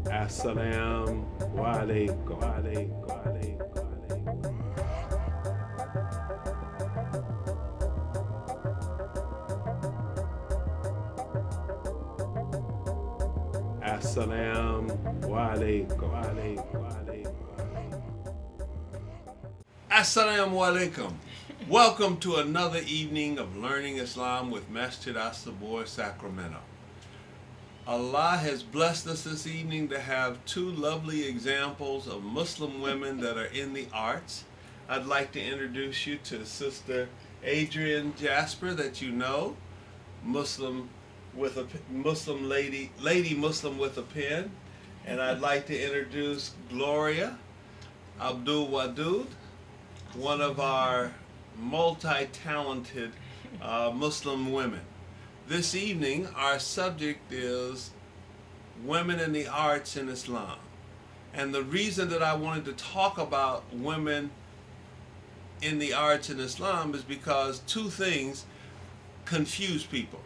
Assalamu alaikum. Assalamu alaikum. Assalamu alaikum. Welcome to another evening of Learning Islam with Masjid As-Sabur, Sacramento. Allah has blessed us this evening to have two lovely examples of Muslim women that are in the arts. I'd like to introduce you to Sister Adrian Jasper, that you know, Muslim lady Muslim with a pen. And I'd like to introduce Gloria Wadud, one of our multi-talented Muslim women. This evening, our subject is women in the arts in Islam. And the reason that I wanted to talk about women in the arts in Islam is because two things confuse people.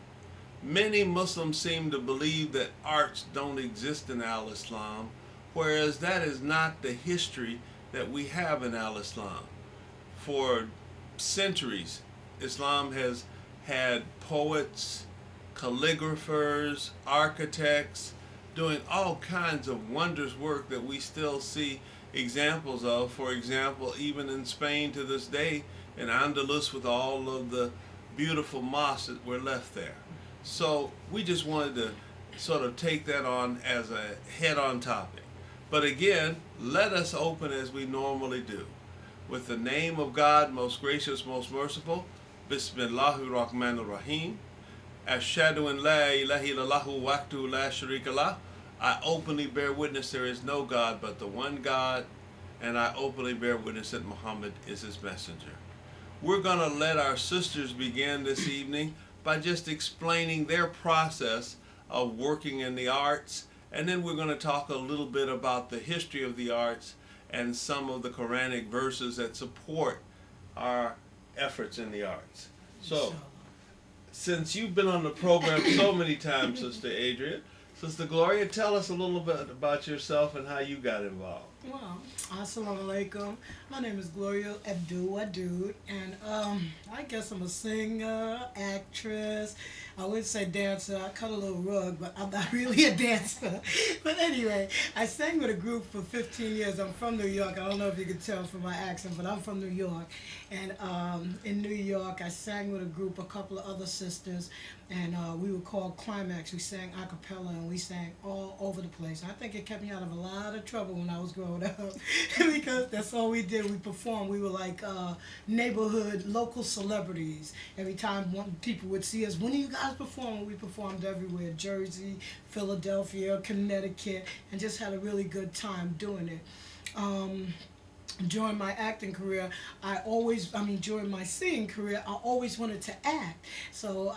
Many Muslims seem to believe that arts don't exist in Al-Islam, whereas that is not the history that we have in Al-Islam. For centuries, Islam has had poets, calligraphers, architects, doing all kinds of wondrous work that we still see examples of. For example, even in Spain to this day, in Andalus, with all of the beautiful mosques that were left there. So we just wanted to sort of take that on as a head-on topic. But again, let us open as we normally do, with the name of God, most gracious, most merciful. Bismillahir Rahmanir Rahim. Ashhadu an la ilaha illallah wahdahu la sharika lah. I openly bear witness there is no God but the one God, and I openly bear witness that Muhammad is his messenger. We're going to let our sisters begin this evening by just explaining their process of working in the arts, and then we're going to talk a little bit about the history of the arts and some of the Quranic verses that support our efforts in the arts. So, since you've been on the program so many times, Sister Adrian, Sister Gloria, tell us a little bit about yourself and how you got involved. Well, assalamu alaikum. My name is Gloria Wadud, and I guess I'm a singer, actress. I would say dancer. I cut a little rug, but I'm not really a dancer. But anyway, I sang with a group for 15 years. I'm from New York. I don't know if you can tell from my accent, but I'm from New York. And in New York, I sang with a group, a couple of other sisters, and we were called Climax. We sang a cappella, and we sang all over the place. I think it kept me out of a lot of trouble when I was growing up because that's all we did. We performed. We were like neighborhood, local celebrities. Every time people would see us, when are you guys performing? We performed everywhere, Jersey, Philadelphia, Connecticut, and just had a really good time doing it. During my acting career, during my singing career, I always wanted to act. So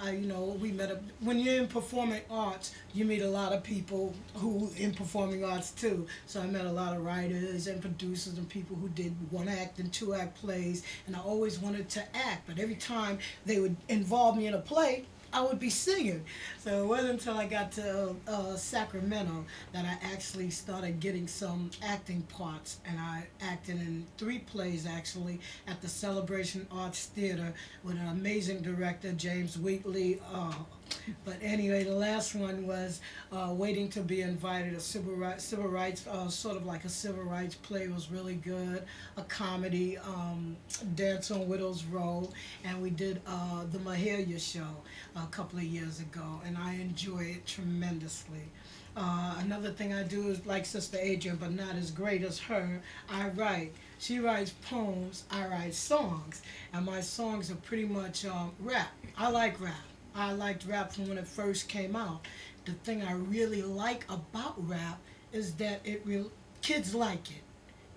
we met up. When you're in performing arts, you meet a lot of people who in performing arts too. So I met a lot of writers and producers and people who did 1-act and 2-act plays, and I always wanted to act. But every time they would involve me in a play, I would be singing. So it wasn't until I got to Sacramento that I actually started getting some acting parts, and I acted in 3 plays actually at the Celebration Arts Theater with an amazing director, James Wheatley. But anyway, the last one was Waiting to Be Invited, a civil rights, sort of like a civil rights play. It was really good, a comedy, Dance on Widow's Row, and we did the Mahalia show a couple of years ago, and I enjoy it tremendously. Another thing I do is like Sister Adrian, but not as great as her. I write. She writes poems, I write songs, and my songs are pretty much rap. I like rap. I liked rap from when it first came out. The thing I really like about rap is that kids like it.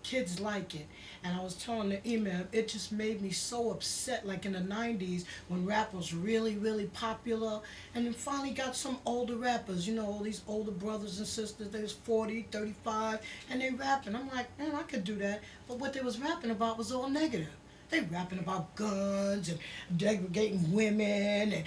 Kids like it. And I was telling the Imam, it just made me so upset, like in the 90s when rap was really, really popular. And then finally got some older rappers, all these older brothers and sisters, they was 40, 35, and they rapping. I'm like, man, I could do that. But what they was rapping about was all negative. They rapping about guns and degrading women and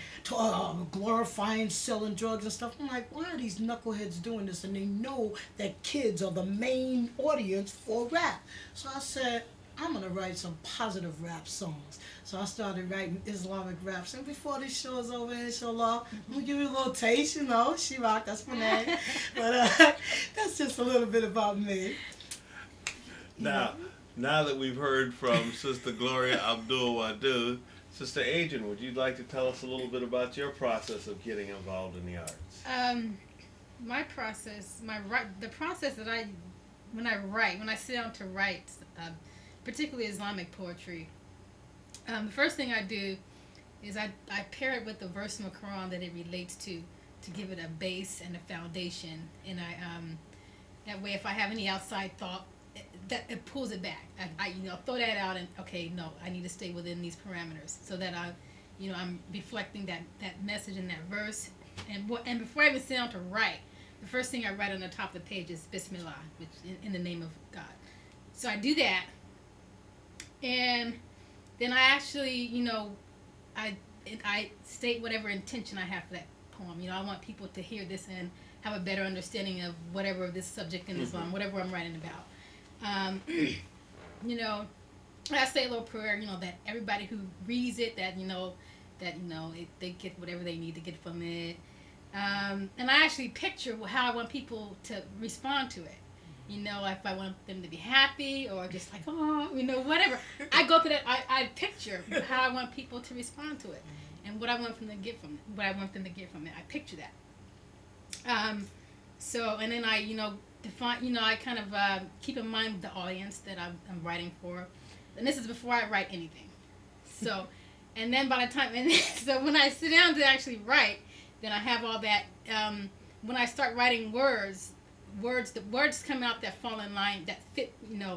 glorifying selling drugs and stuff. I'm like, why are these knuckleheads doing this? And they know that kids are the main audience for rap. So I said, I'm going to write some positive rap songs. So I started writing Islamic raps. And before this show is over, inshallah, I'm going to give you a little taste, you know. She-Rock, that's my name. But that's just a little bit about me. Now that we've heard from Sister Gloria Wadud, Sister Adrian, would you like to tell us a little bit about your process of getting involved in the arts? My process, the process that when I sit down to write, particularly Islamic poetry, the first thing I do is I pair it with the verse in the Quran that it relates to give it a base and a foundation, and that way if I have any outside thought, that it pulls it back. I throw that out and okay, no, I need to stay within these parameters so that I'm reflecting that message in that verse, and before I even sit down to write, the first thing I write on the top of the page is Bismillah, which in the name of God. So I do that, and then I actually I state whatever intention I have for that poem. I want people to hear this and have a better understanding of whatever this subject in Islam, whatever I'm writing about. I say a little prayer, that everybody who reads it, they get whatever they need to get from it. And I actually picture how I want people to respond to it. If I want them to be happy or just like, oh, whatever. I go through that. I picture how I want people to respond to it and what I want them to get from it. What I want them to get from it. I picture that. So, and then I, define, I kind of keep in mind the audience that I'm writing for. And this is before I write anything. So, and then by the time, so when I sit down to actually write, then I have all that. When I start writing the words come out that fall in line, that fit,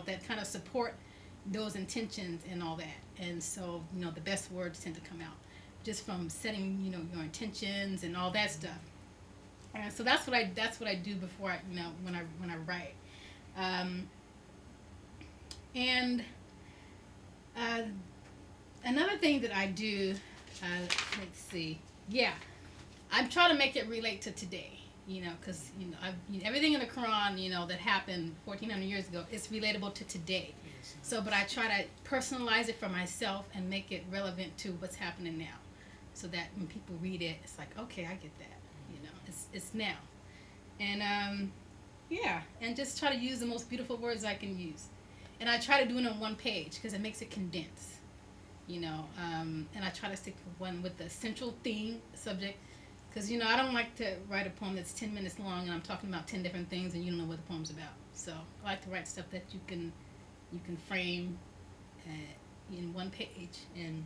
that kind of support those intentions and all that. And so, the best words tend to come out just from setting, your intentions and all that stuff. And so that's what I do before I, when I write. Another thing that I do, let's see, I'm trying to make it relate to today, because everything in the Quran, that happened 1,400 years ago, is relatable to today. So, but I try to personalize it for myself and make it relevant to what's happening now, so that when people read it, it's like, okay, I get that. It's now, and and just try to use the most beautiful words I can use, and I try to do it on one page because it makes it condense, and I try to stick to one with the central theme subject, because I don't like to write a poem that's 10 minutes long and I'm talking about 10 different things and you don't know what the poem's about. So I like to write stuff that you can frame in one page. And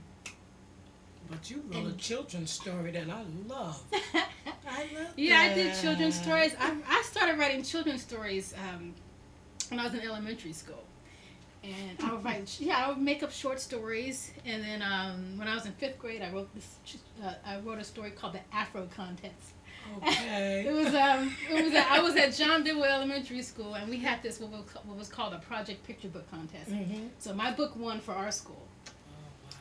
but you wrote a children's story that I love. I love Yeah, that. I did children's stories. I started writing children's stories when I was in elementary school. And I would make up short stories. And then when I was in 5th grade, I wrote a story called The Afro Contest. Okay. I was at John Dewey Elementary School, and we had this what was called a project picture book contest. Mm-hmm. So my book won for our school.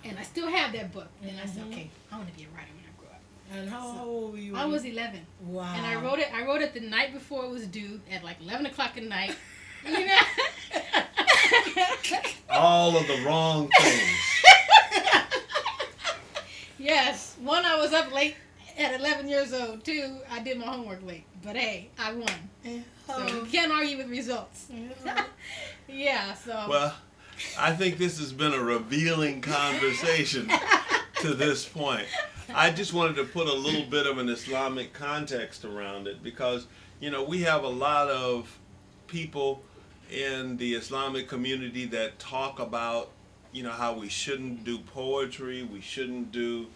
And I still have that book. And I said, okay, I want to be a writer when I grow up. And how old were you? I was 11. Wow. And I wrote it the night before it was due at like 11 o'clock at night. All of the wrong things. Yes. One, I was up late at 11 years old. 2, I did my homework late. But hey, I won. So you can't argue with results. Yeah, so. Well, I think this has been a revealing conversation to this point. I just wanted to put a little bit of an Islamic context around it because, we have a lot of people in the Islamic community that talk about, how we shouldn't do poetry, we shouldn't do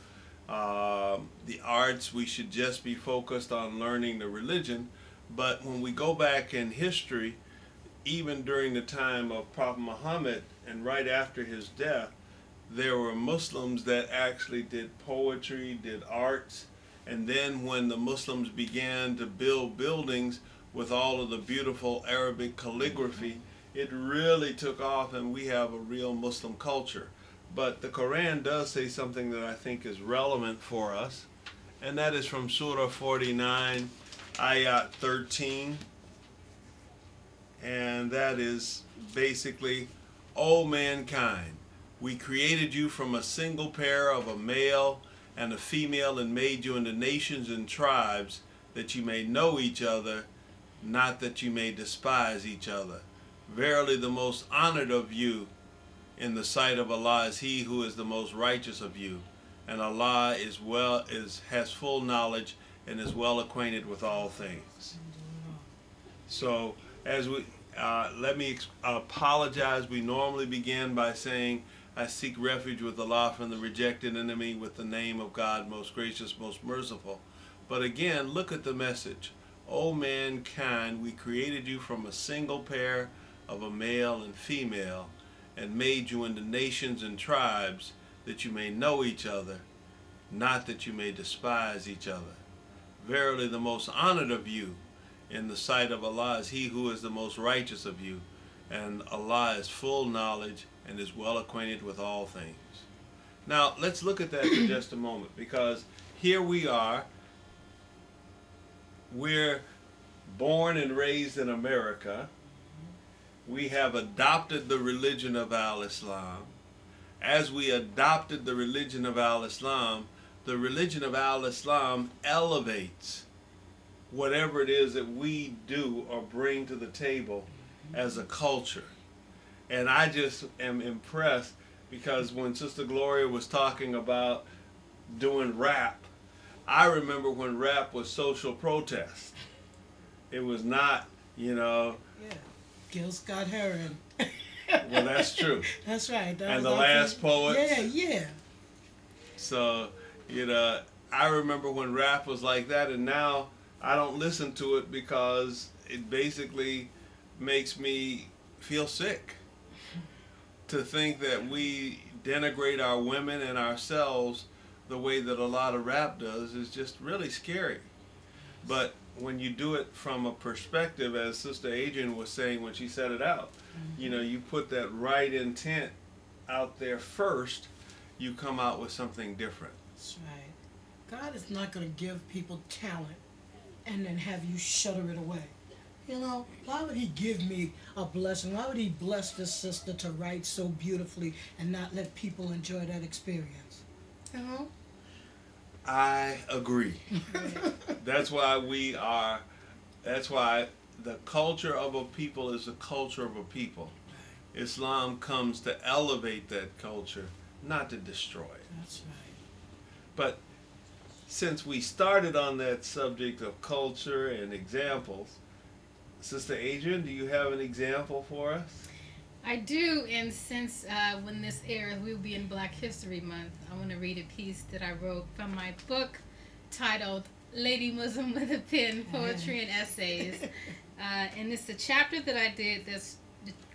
the arts, we should just be focused on learning the religion. But when we go back in history, even during the time of Prophet Muhammad and right after his death, there were Muslims that actually did poetry, did arts, and then when the Muslims began to build buildings with all of the beautiful Arabic calligraphy, it really took off and we have a real Muslim culture. but the Quran does say something that I think is relevant for us, and that is from Surah 49, Ayat 13, and that is basically, O mankind, we created you from a single pair of a male and a female and made you into nations and tribes that you may know each other, not that you may despise each other. Verily the most honored of you in the sight of Allah is he who is the most righteous of you, and Allah has full knowledge and is well acquainted with all things. So as we let me apologize. We normally begin by saying, I seek refuge with Allah from the rejected enemy with the name of God, most gracious, most merciful. But again, look at the message. O mankind, we created you from a single pair of a male and female, and made you into nations and tribes that you may know each other, not that you may despise each other. Verily the most honored of you in the sight of Allah is he who is the most righteous of you, and Allah is full knowledge and is well acquainted with all things. Now let's look at that for just a moment, because here we are, we're born and raised in America. We have adopted the religion of Al-Islam. As we adopted the religion of Al-Islam, the religion of Al-Islam elevates whatever it is that we do or bring to the table as a culture. And I just am impressed, because when Sister Gloria was talking about doing rap, I remember when rap was social protest. It was not, Yeah. Gil Scott Heron. Well, that's true. That's right. That And was the Last Poets. Yeah. So, I remember when rap was like that, and now I don't listen to it because it basically makes me feel sick to think that we denigrate our women and ourselves the way that a lot of rap does. Is just really scary. But when you do it from a perspective, as Sister Adrian was saying when she set it out, you put that right intent out there first, you come out with something different. That's right. God is not going to give people talent and then have you shudder it away. Why would he give me a blessing? Why would he bless this sister to write so beautifully and not let people enjoy that experience? I agree. That's why the culture of a people is the culture of a people. Islam comes to elevate that culture, not to destroy it. That's right. But since we started on that subject of culture and examples, Sister Adrian, do you have an example for us? I do, and since when this airs, we'll be in Black History Month, I want to read a piece that I wrote from my book titled Lady Muslim with a Pen, Poetry and Essays. And it's a chapter that I did that's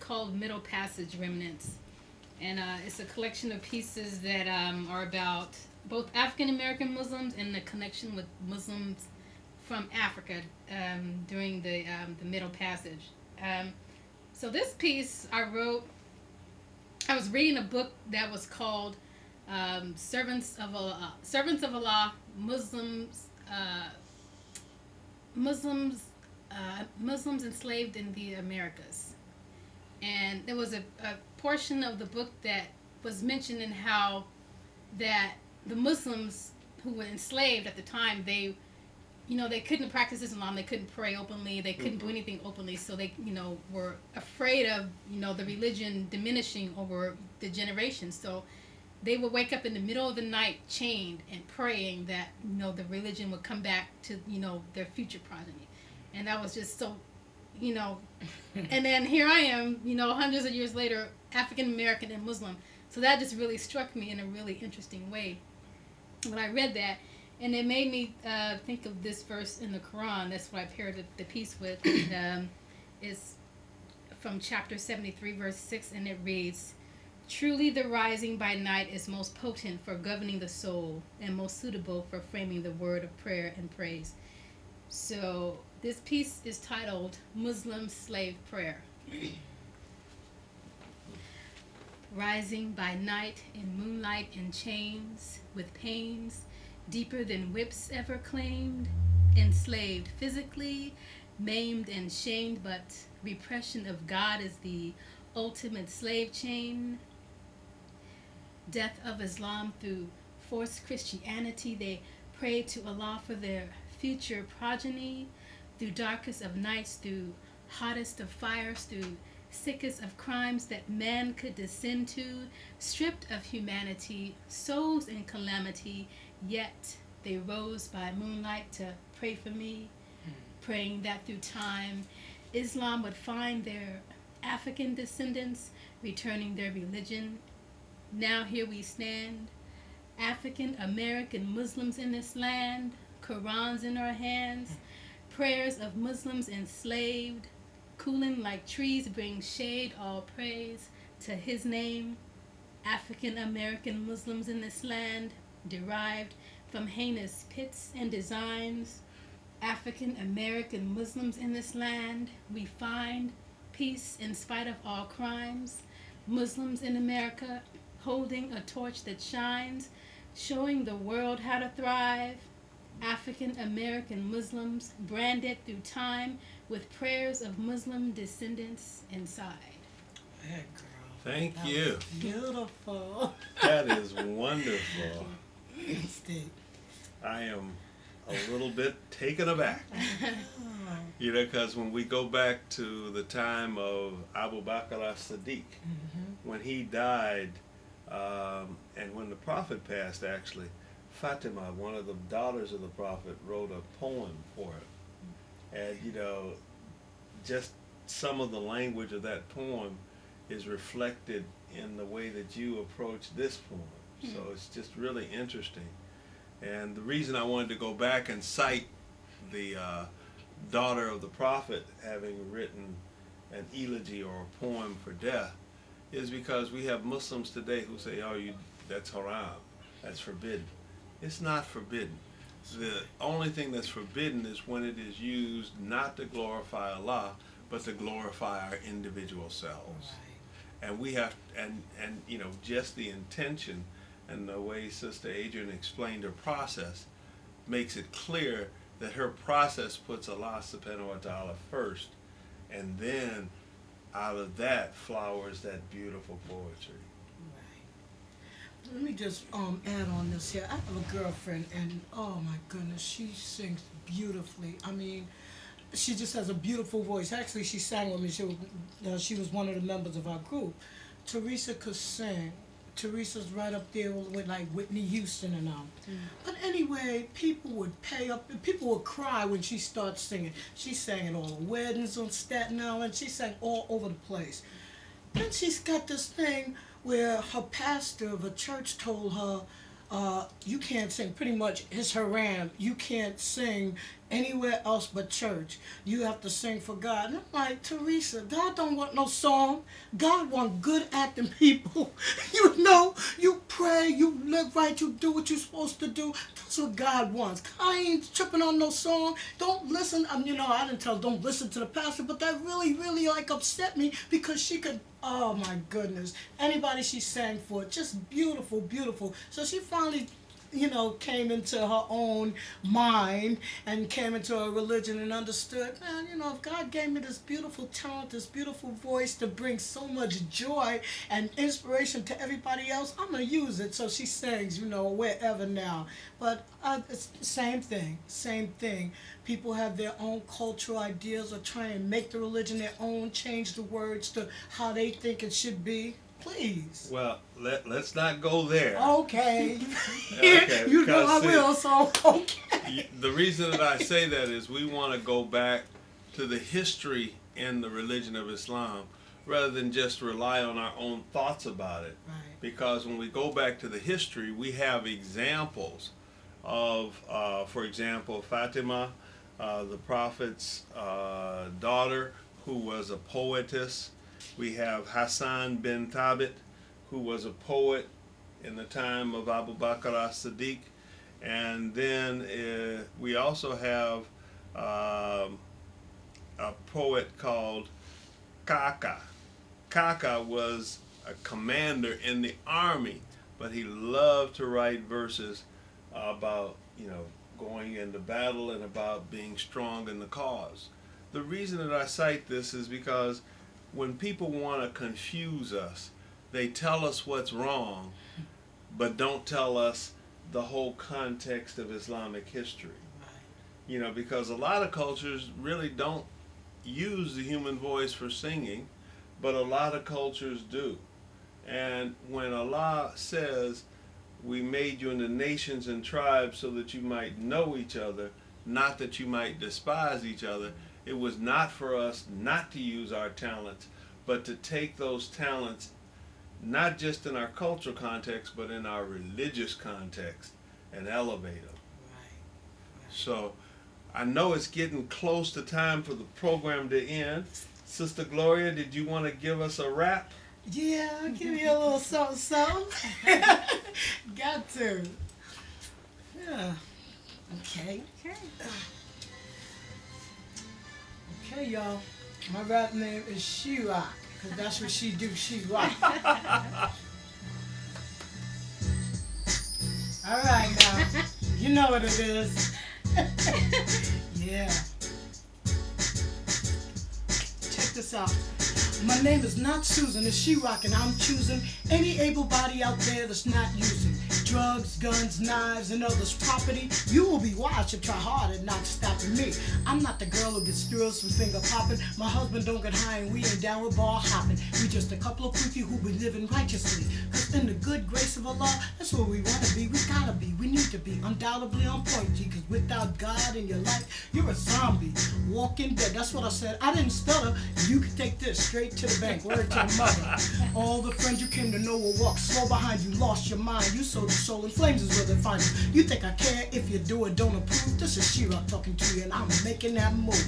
called Middle Passage Remnants. And it's a collection of pieces that are about both African American Muslims and the connection with Muslims from Africa during the Middle Passage. So this piece I was reading a book that was called Servants of Allah, Muslims enslaved in the Americas. And there was a portion of the book that was mentioned in how that the Muslims who were enslaved at the time, they couldn't practice Islam, they couldn't pray openly, they couldn't do anything openly, so they, were afraid of, the religion diminishing over the generations. So they would wake up in the middle of the night chained and praying that, the religion would come back to, their future progeny. And that was just so, and then here I am, hundreds of years later, African American and Muslim. So that just really struck me in a really interesting way when I read that. And it made me think of this verse in the Quran. That's what I paired the piece with. It's from chapter 73, verse 6, and it reads, "Truly the rising by night is most potent for governing the soul and most suitable for framing the word of prayer and praise." So this piece is titled Muslim Slave Prayer. rising by night in moonlight and chains, with pains deeper than whips ever claimed, enslaved physically, maimed and shamed, but repression of God is the ultimate slave chain. Death of Islam through forced Christianity, they pray to Allah for their future progeny, through darkest of nights, through hottest of fires, through sickest of crimes that man could descend to, stripped of humanity, souls in calamity, yet they rose by moonlight to pray for me, praying that through time Islam would find their African descendants, returning their religion. Now here we stand, African American Muslims in this land, Qurans in our hands, prayers of Muslims enslaved, cooling like trees bring shade, all praise to his name. African American Muslims in this land, derived from heinous pits and designs. African American Muslims in this land, we find peace in spite of all crimes. Muslims in America, holding a torch that shines, showing the world how to thrive. African American Muslims, branded through time with prayers of Muslim descendants inside. Yeah, girl. Thank That you. was beautiful. That is wonderful. Steve. I am a little bit taken aback. Oh. You know, because when we go back to the time of Abu Bakr as-Siddiq, when he died, and when the Prophet passed, actually, Fatima, one of the daughters of the Prophet, wrote a poem for him. And, you know, just some of the language of that poem is reflected in the way that you approach this poem. So it's just really interesting. And the reason I wanted to go back and cite the daughter of the Prophet having written an elegy or a poem for death is because we have Muslims today who say, oh, that's haram, that's forbidden. It's not forbidden. The only thing that's forbidden is when it is used not to glorify Allah, but to glorify our individual selves. Right. And we have, and you know, just the intention and the way Sister Adrian explained her process makes it clear that her process puts Allah subhanahu wa ta'ala first, and then out of that flowers that beautiful poetry. Right. Let me just add on this here. I have a girlfriend, and oh my goodness, she sings beautifully. I mean, she just has a beautiful voice. Actually, she sang with me. She was one of the members of our group. Teresa could sing. Teresa's right up there with like Whitney Houston and all. But anyway, people would people would cry when she starts singing. She sang at all the weddings on Staten Island. She sang all over the place. Then she's got this thing where her pastor of a church told her, you can't sing, pretty much it's haram. You can't sing anywhere else but church. You have to sing for God. And I'm like, Teresa, God don't want no song. God want good acting people. You know, you pray, you live right, you do what you're supposed to do. That's what God wants. I ain't tripping on no song. Don't listen. You know, I didn't tell her don't listen to the pastor, but that really, really like upset me because she could, oh my goodness. Anybody she sang for, just beautiful, beautiful. So she finally, you know, came into her own mind and came into her religion and understood, man, you know, if God gave me this beautiful talent, this beautiful voice to bring so much joy and inspiration to everybody else, I'm going to use it. So she sings, you know, wherever now. But it's the same thing. People have their own cultural ideas or try and make the religion their own, change the words to how they think it should be. Please. Well, let's not go there. Okay. Okay, You know I because, will, so okay. The reason that I say that is we want to go back to the history in the religion of Islam rather than just rely on our own thoughts about it. Right. Because when we go back to the history, we have examples of, for example, Fatima, the Prophet's daughter, who was a poetess. We have Hassan bin Thabit, who was a poet in the time of Abu Bakr as-Siddiq. And then we also have a poet called Kaka. Kaka was a commander in the army, but he loved to write verses about, going into battle and about being strong in the cause. The reason that I cite this is because when people want to confuse us, they tell us what's wrong, but don't tell us the whole context of Islamic history. Because a lot of cultures really don't use the human voice for singing, but a lot of cultures do. And when Allah says, we made you into nations and tribes so that you might know each other, not that you might despise each other, it was not for us not to use our talents, but to take those talents not just in our cultural context, but in our religious context and elevate them. Right. So I know it's getting close to time for the program to end. Sister Gloria, did you want to give us a wrap? Yeah, I'll give you a little something. Got to. Yeah. Okay. Okay, y'all. My rap name is She Rock, because that's what she do. She rock. All right, now. You know what it is. Yeah. Check this out. My name is not Susan, it's She Rock, and I'm choosing any able body out there that's not using drugs, guns, knives, and others' property. You will be wise to try hard and not stopping me. I'm not the girl who gets thrills from finger popping. My husband don't get high and we ain't down with bar hopping. We just a couple of people who be living righteously. Cause in the good grace of Allah, that's where we wanna be. We gotta be, we need to be undoubtedly on point, G. Cause without God in your life, you're a zombie, walking dead. That's what I said. I didn't stutter. You can take this straight to the bank. Word to your mother. All the friends you came to know will walk slow behind you. Lost your mind. You sold your soul in flames is where they find you. You think I care if you do or don't approve? This is She-Rock talking to you, and I'm making that move.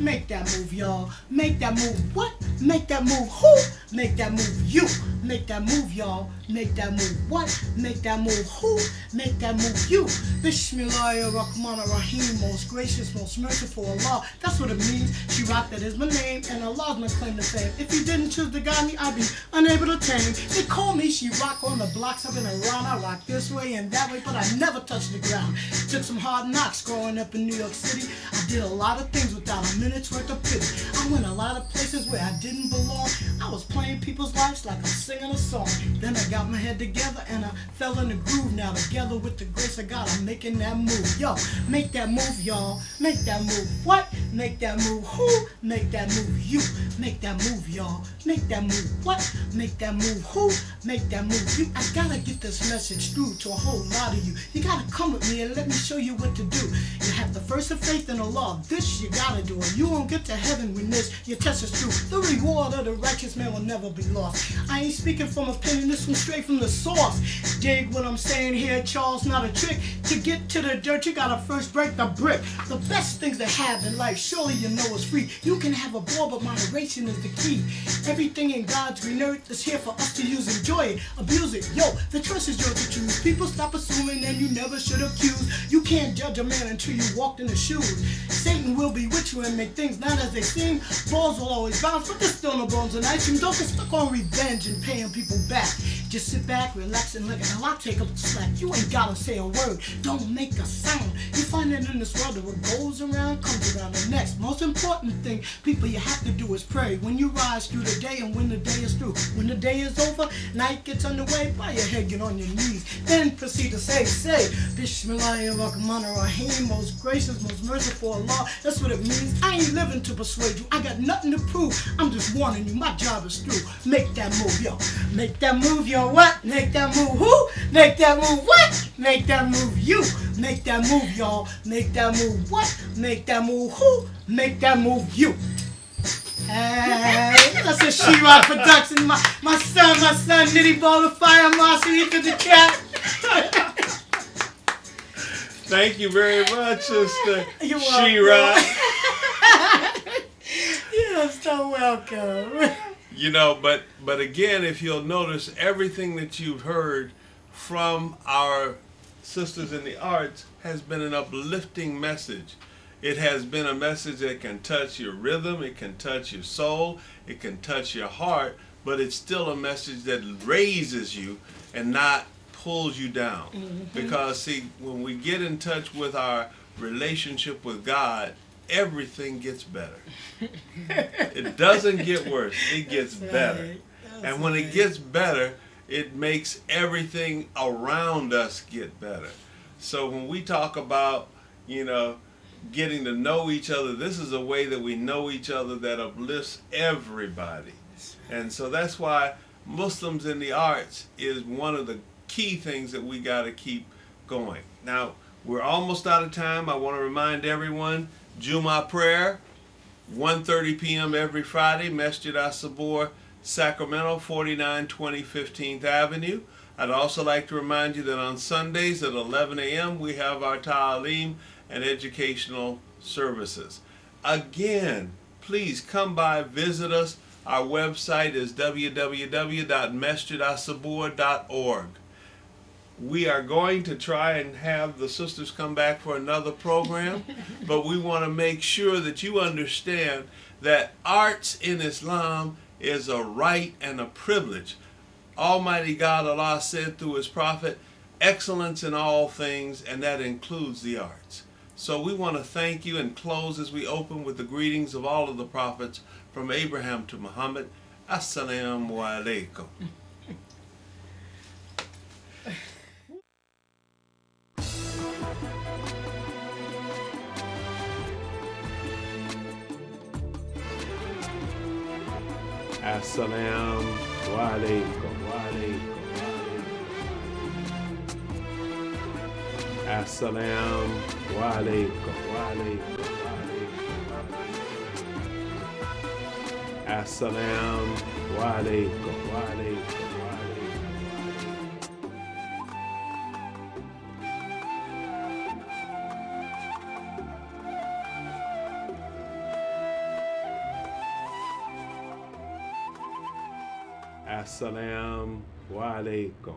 Make that move, y'all. Make that move. What? Make that move. Who? Make that move. You. Make that move, y'all. Make that move. What? Make that move. Who? Make that move. You. Bismillahirrahmanirrahim. Most gracious, most merciful Allah. That's what it means. She-Rock, that is my name, and Allah's my claim to fame. If you didn't choose to guide me, I'd be unable to tame. They call me She-Rock on the blocks up in Iran. I rock this way and that way, but I never touched the ground. Took some hard knocks growing up in New York City. I did a lot of things without a minute's worth of pity. I went a lot of places where I didn't belong. I was playing people's lives like I'm singing a song. Then I got my head together and I fell in the groove. Now together with the grace of God, I'm making that move. Yo, make that move, y'all. Make that move. What? Make that move. Who? Make that move. You. Make that move, y'all. Make that move. What? Make that move. Who? Make that move. You. I gotta get this message through to a whole lot of you. You gotta come with me and let me show you what to do. You have the first of faith in Allah. This you gotta do it. You won't get to heaven when this your test is true. The reward of the righteous man will never be lost. I ain't speaking from opinion, this one straight from the source. Dig what I'm saying here, Charles, not a trick. To get to the dirt, you gotta first break the brick. The best things to have in life, surely you know is free. You can have a ball, but moderation is the key. Everything in God's green earth is here for us to use. Enjoy it, abuse it. Yo, the choice is yours to choose. People stop assuming and you never should accuse. You can't judge a man until you walked in the shoes. Satan will be with you and make things not as they seem. Balls will always bounce, but there's still no bones and ice cream. Don't get stuck on revenge and paying people back. Just sit back, relax, and look at how I take up the slack. You ain't gotta say a word, don't make a sound. You find it in this world that what goes around comes around. The next most important thing, people, you have to do is pray. When you rise through the day and when the day is through. When the day is over, night gets underway, bow your head, get on your knees. Then proceed to say, Bismillahirrahmanirrahim, most gracious, most merciful Allah. That's what it means. I ain't living to persuade you. I got nothing to prove. I'm just warning you. My job is through. Make that move, yo. Make that move, yo. What? Make that move. Who? Make that move. What? Make that move. You. Make that move, y'all. Make that move. What? Make that move. Who? Make that move. You. Hey, that's a She-Rock production. My son, Nitty Ball of Fire, Marcy, he did the cat. Thank you very much, Sister You're She-Rock. You're so welcome. But again, if you'll notice, everything that you've heard from our sisters in the arts has been an uplifting message. It has been a message that can touch your rhythm, it can touch your soul, it can touch your heart, but it's still a message that raises you and not pulls you down. Because see, when we get in touch with our relationship with God, everything gets better. It doesn't get worse, it gets better. And when it gets better, it makes everything around us get better. So when we talk about, getting to know each other, this is a way that we know each other that uplifts everybody. And so that's why Muslims in the arts is one of the key things that we got to keep going. Now, we're almost out of time. I want to remind everyone, Jummah prayer, 1:30 p.m. every Friday, Masjid As-Sabur, Sacramento, 4920 15th Avenue. I'd also like to remind you that on Sundays at 11 a.m. we have our ta'aleem and educational services. Again, please come by, visit us. Our website is www.masjidassabur.org. We are going to try and have the sisters come back for another program, but we want to make sure that you understand that arts in Islam is a right and a privilege. Almighty God, Allah, said through His Prophet, excellence in all things, and that includes the arts. So we want to thank you and close as we open with the greetings of all of the prophets from Abraham to Muhammad. Assalamu alaikum. Assalamu alaikum. Assalamu alaikum. Assalamu alaikum. Assalamu alaikum.